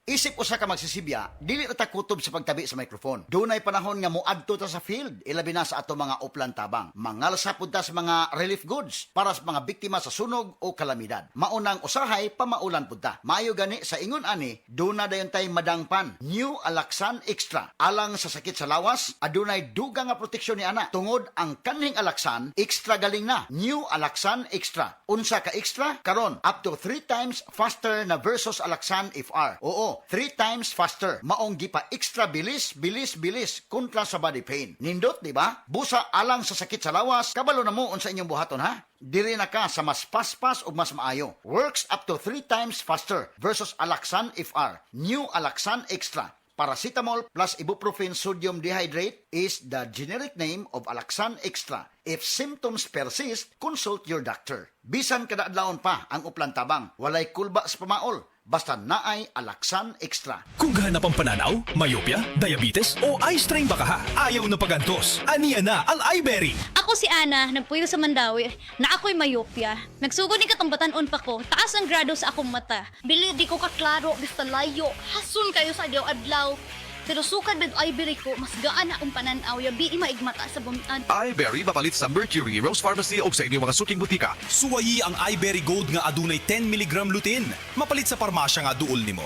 Isip usa ka magsisibya, dili na ta kutob sa pagtabi sa microphone. Dunay panahon nga moadto ta sa field, ilabi na sa ato mga uplan tabang. Mangalsa pud ta sa mga relief goods para sa mga biktima sa sunog o kalamidad. Maunang usahay pamaulan pud ta. Maayo gani sa ingon ani, duna dayon tay madangpan. New Alaxan Extra. Alang sa sakit sa lawas, adunay dugang nga proteksyon ni ana. Tungod ang kanhing Alaxan, extra galing na. New Alaxan Extra. Unsa ka extra? Karon up to 3 times faster na versus Alaxan FR. Oo, 3 times faster. Maong gipa extra bilis kontra sa body pain. Nindot, di ba? Busa alang sa sakit sa lawas, kabalo na mo unsa inyong buhaton ha? Diri na ka sa mas paspas ug mas maayo. Works up to 3 times faster versus Alaxan FR. New Alaxan Extra. Paracetamol plus ibuprofen sodium dehydrate is the generic name of Alaxan Extra. If symptoms persist, consult your doctor. Bisan kada adlawon pa ang uplan tabang, walay kulba sa pamaol. Basta naay Alaxan Extra. Kung gahanap ang pananaw, myopia, diabetes o eye strain baka ha, ayaw na pagantos. Aniya na ang iBerry. Ako si Ana, nagpuyo sa Mandawi, na ako'y myopia. Nagsugod ni katambatan-on pa ko, taas ang grado sa akong mata. Bili di ko kaklaro, basta layo. Hasun kayo sa adlaw-adlaw. Pero sukad med iBerry ko, mas gaan na akong pananaw, yabi maigmata sa bumian. iBerry mapalit sa Mercury, Rose Pharmacy o sa inyong mga suking butika. Suwayi ang iBerry Gold nga adunay 10 mg lutein. Mapalit sa parmasya nga duol nimo.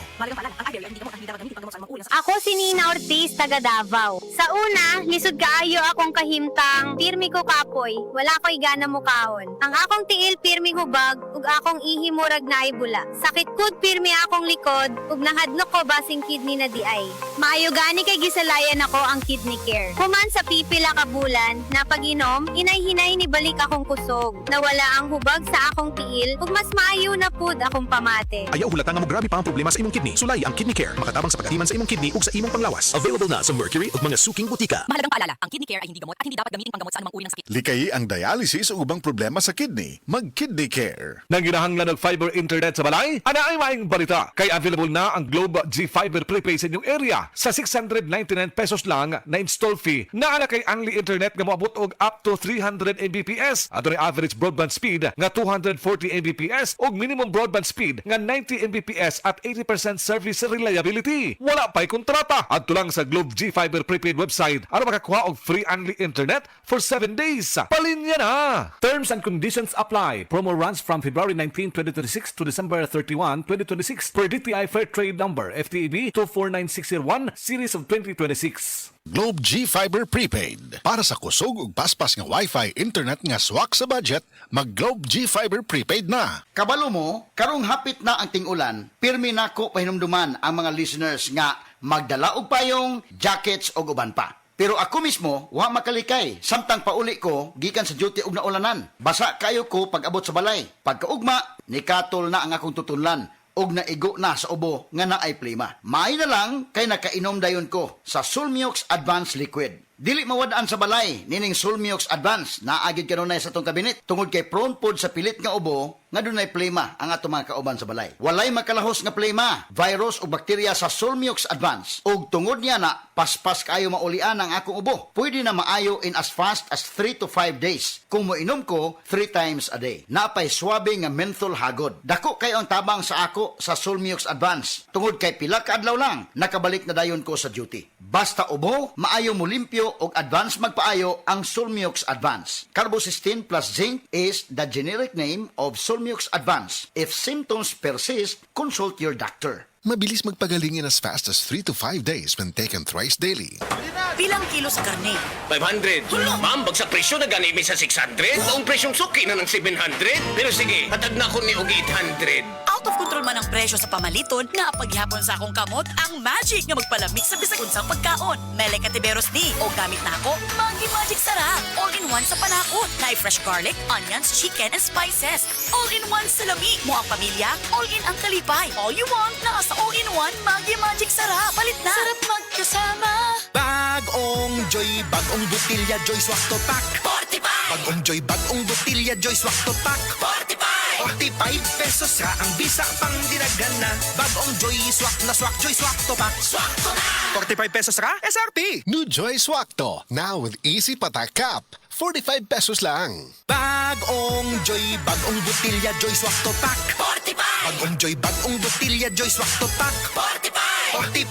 Ako si Nina Ortiz, taga Davao. Sa una, lisod kaayo akong kahimtang, pirmi ko kapoy, wala ko'y gana mo kaon. Ang akong tiil pirmi hubag, ug akong ihimurag na ibula. Sakit kud pirmi akong likod, ug nahadlok ko basing kidney na di ay. Maayo gani kay gisalayan ako ang kidney care. Human sa pipila ka bulan, na pag-inom, inay-hinay ni balik akong kusog. Nawala ang hubag sa akong tiil, ug mas maayo na pud akong pamate. Ayaw hulata nga mo grabe pa ang problema sa imong kidney. Sulay ang Kidney Care. Makatabang sa pagkatiman sa imong kidney ug sa imong panglawas. Available na sa Mercury ug mga suking butika. Mahalagang paalala, ang kidney care ay hindi gamot at hindi dapat gamitin panggamot sa anumang uri ng sakit. Likay ang dialysis o ubang problema sa kidney. Mag-Kidney Care. Nang ginahanglan ng fiber internet sa balay, ana ay maing balita. Kay available na ang Globe G Fiber prepaid sa inyong area sa 699 pesos lang na install fee. Naana kay Angli Internet nga moabot og up to 300 Mbps. Adto ni average broadband speed nga 240 Mbps ug minimum broadband speed nga 90 Mbps at 80% service reliability. Wala pa'y kontrata. Adto lang sa Globe G Fiber prepaid website aron makakuha og free Angli Internet for 7 days. Palinya na! Terms and conditions apply. Promo runs from February 19, 2026 to December 31, 2026 per DTI Fair Trade Number FTEB 249601 Series of 2026. Globe G Fiber Prepaid. Para sa kusog ug paspas nga Wi-Fi internet nga swak sa budget, mag Globe G Fiber Prepaid na. Kabalo mo, karong hapit na ang ting-ulan, pirmi nako pahinumduman ang mga listeners nga magdala og payong, jackets o uban pa. Pero ako mismo, wa makalikay. Samtang pauli ko, gikan sa duty og naulanan. Basa kayo ko pag abot sa balay. Pagkaugma, nikatol na ang akong tutunlan. Og naigo na sa ubo nga naay plima. Maay na lang kay nakainom dayon ko sa Sulmiox Advanced Liquid. Dili mawadaan sa balay nining Sulmiox Advance naagid kanunay sa tong kabinet tungod kay prone pod sa pilit nga ubo nga dunay plema ang ato mga kauban sa balay. Walay makalahos nga plema, virus o bakterya sa Sulmiox Advance. Ug tungod niya na paspas kayo maulian ang akong ubo. Pwede na maayo in as fast as 3 to 5 days kung moinom ko 3 times a day. Napay swabe nga menthol hagod. Dako kayo ang tabang sa ako sa Sulmiox Advance. Tungod kay pila ka adlaw lang nakabalik na dayon ko sa duty. Basta ubo, maayo mo limpyo o advance magpaayo ang Sulmiox Advance. Carbocysteine plus zinc is the generic name of Sulmiox Advance. If symptoms persist, consult your doctor. Mabilis magpagaling in as fast as 3 to 5 days when taken thrice daily. Bilang kilo sa karne? 500. Ma'am, bagsak presyo na gani mi sa 600. Ang presyong suki na ng 700. Pero sige, hatag na ko ni og 800. Out of control man ang presyo sa pamaliton nga paghihapon sa akong kamot ang magic nga magpalamig sa bisag unsang pagkaon. Mele Katiberos ni o gamit na ako Maggi Magic Sarap. All-in-one sa panakot. Na fresh garlic, onions, chicken, and spices. All-in-one sa lami. Mo ang pamilya, all-in ang kalipay. All you want na sa all-in-one Maggi Magic Sarap. Palit na. Sarap magkasama. Bagong Joy, bagong butilya Joy Swak to Pack. 45! Bagong Joy, bagong butilya Joy Swak to Pack. 45! 45 pesos ra ang bisa pang dinagana. Bagong Joy Swak na Swak Joy Swak to Pack. Swak to na! 45 pesos ra SRP. New Joy Swakto. Now with easy patak cap. 45 pesos lang. Bagong Joy, bagong butilya Joy Swak to Pack. 45! Bagong Joy, bagong butilya Joy Swak to Pack. 45!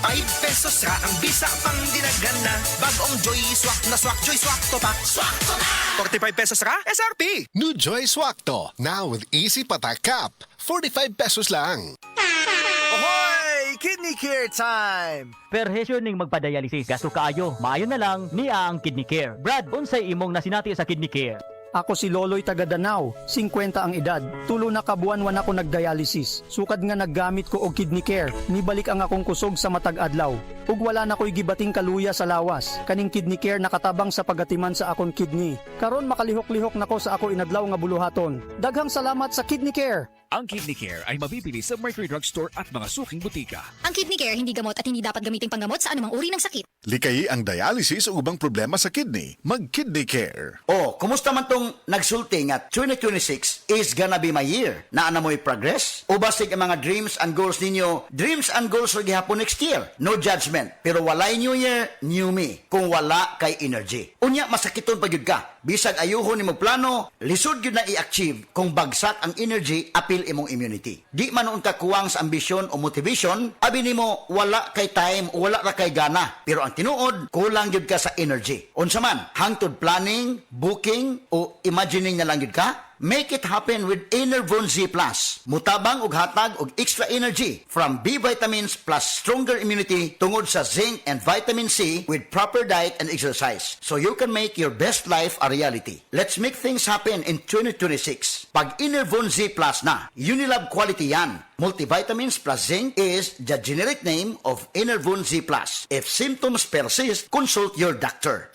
5 pesos ra ang bisa pang dinagana. Bagong Joy Swak na swak, Joy Swak to pa. Swak to na! 45 pesos ra, SRP! New Joy Swakto, now with easy patak cap. 45 pesos lang. Ahoy! Kidney Care time! Perhesyo ning magpadialysis. Gasto kaayo. Maayo na lang niya ang Kidney Care. Brad, unsay imong nasinati sa Kidney Care? Ako si Loloy taga Danau, 50 ang edad. Tulo na kabuan ako nagdialysis. Sukad nga naggamit ko og Kidney Care. Nibalik ang akong kusog sa matag adlaw. Ug wala na ko'y gibating kaluya sa lawas. Kaning Kidney Care nakatabang sa pagatiman sa akong kidney. Karon makalihok-lihok nako sa ako inadlaw nga buluhaton. Daghang salamat sa Kidney Care. Ang Kidney Care ay mabibili sa Mercury Drugstore at mga suking butika. Ang Kidney Care hindi gamot at hindi dapat gamiting panggamot sa anumang uri ng sakit. Likayi ang dialysis o ubang problema sa kidney. Mag-Kidney Care. Oh, kumusta man tong nagsulti nga 2026 is gonna be my year? Naa na mo'y progress? O basig ang mga dreams and goals ninyo? Dreams and goals rin gihapon next year. No judgment. Pero walay new year, new me. Kung wala kay energy. Unya, masakiton pa yun ka. Bisag ayuhon ni mo plano, lisod yun na i-achieve kung bagsak ang energy, apil imong immunity. Di man noon ka kuwang sa ambisyon o motivation, abi nimo wala kay time o wala ra kay gana. Pero ang tinuod, kulang yun ka sa energy. Unsa man, hangtod planning, booking, o imagining na lang yun ka? Make it happen with Enervon Z+. Mutabang og hatag og extra energy from B vitamins plus stronger immunity tungod sa zinc and vitamin C with proper diet and exercise. So you can make your best life a reality. Let's make things happen in 2026. Pag Enervon Z+ na, Unilab quality yan. Multivitamins plus zinc is the generic name of Enervon Z+. If symptoms persist, consult your doctor.